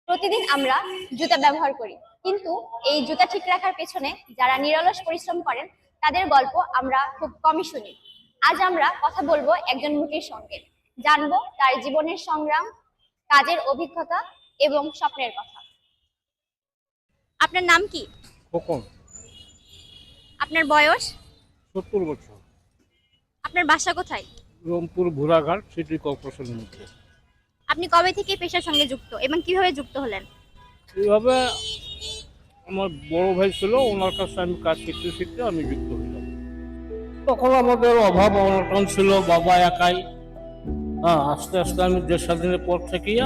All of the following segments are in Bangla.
প্রতিদিন আমরা জুতা ব্যবহার করি, কিন্তু এই জুতা ঠিক রাখার পেছনে যারা নিরলস পরিশ্রম করেন তাদের গল্প আমরা খুব কমই শুনি। আজ আমরা কথা বলবো একজন মুটির সঙ্গে, জানবো তার জীবনের সংগ্রাম, কাজের অভিজ্ঞতা এবং স্বপ্নের কথা। আপনার নাম কি? খোকন। আপনার বয়স? 70 বছর। আপনার বাসা কোথায়? রংপুর ঘোড়াঘাট সিটি কর্পোরেশনের মধ্যে। আপনি কবে থেকে পেশার সঙ্গে যুক্ত এবং কিভাবে যুক্ত হলেন? এইভাবে আমার বড় ভাই ছিল, ওনার কাছে আমি কাজ শিখতে শিখতে আমি যুক্ত হইলাম। তখন আমাদের অভাব অনটন ছিল, বাবা একাই। আস্তে আস্তে আমি দেশ স্বাধীনের পর থেকেই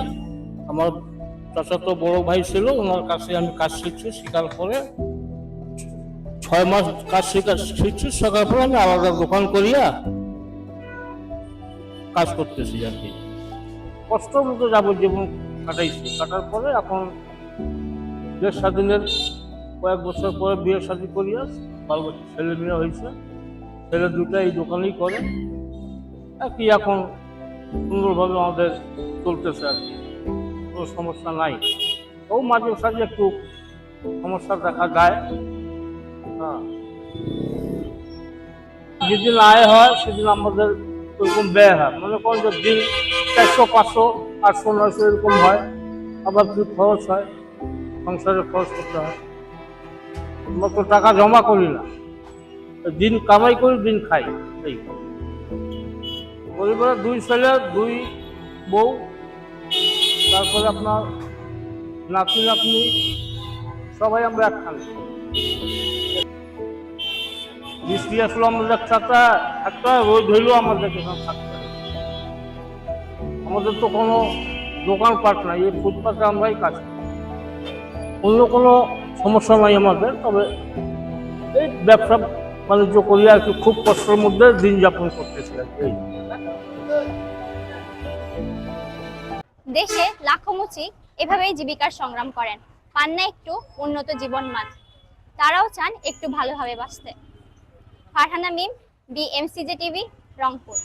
আমার চাচাতো বড় ভাই ছিল, ওনার কাছে আমি কাজ শিখছি। শেখার পরে 6 মাস কাজ শিখছি। শেখার পরে আমি আলাদা দোকান করিয়া কাজ করতেছি আর কি। কষ্ট মতো যাবজ্জীবন কাটাইছি। কাটার পরে এখন দেশ স্বাধীনের কয়েক বছর পরে বিয়ে শাদী করিয়া ছেলে মেয়ে হয়েছে। ছেলে দুটো এই দোকানেই করে আর কি। এখন সুন্দরভাবে আমাদের চলতেছে আর কি, কোনো সমস্যা নাই। ও মাঝে সাঝে একটু সমস্যা দেখা যায়। যেদিন আয় হয় সেদিন আমাদের ওইরকম ব্যয় হয়। মনে করেন যে দিন 400, 500, 800, 900 এরকম হয়। আবার কিছু খরচ হয়, সংসারে খরচ করতে হয়। আমরা তো টাকা জমা করি না, দিন কামাই করি, দিন খাই। এই পরিবারের 2 ছেলে 2 বউ, তারপরে আপনার নাতি নাতনি, সবাই আমরা একখানে। বৃষ্টি আসলে আমাদের একসাথে একটা রোদ হইলেও আমাদেরকে থাকতে হয়। আমাদের তো কোনো দোকানপাট নাই, এই ফুটপাতে আমরাই কাজ করি। অন্য কোনো সমস্যা নাই আমাদের, তবে এই ব্যবসা বাণিজ্য করি আর কি। খুব কষ্টের মধ্যে দিন যাপন করতেছি আর কি। দেশে লাখো মুচি এভাবেই জীবিকার সংগ্রাম করেন, পান না একটু উন্নত জীবন মান। তারাও চান একটু ভালোভাবে বাঁচতে। ফারহানা মিম, BMCJ টিভি, রংপুর।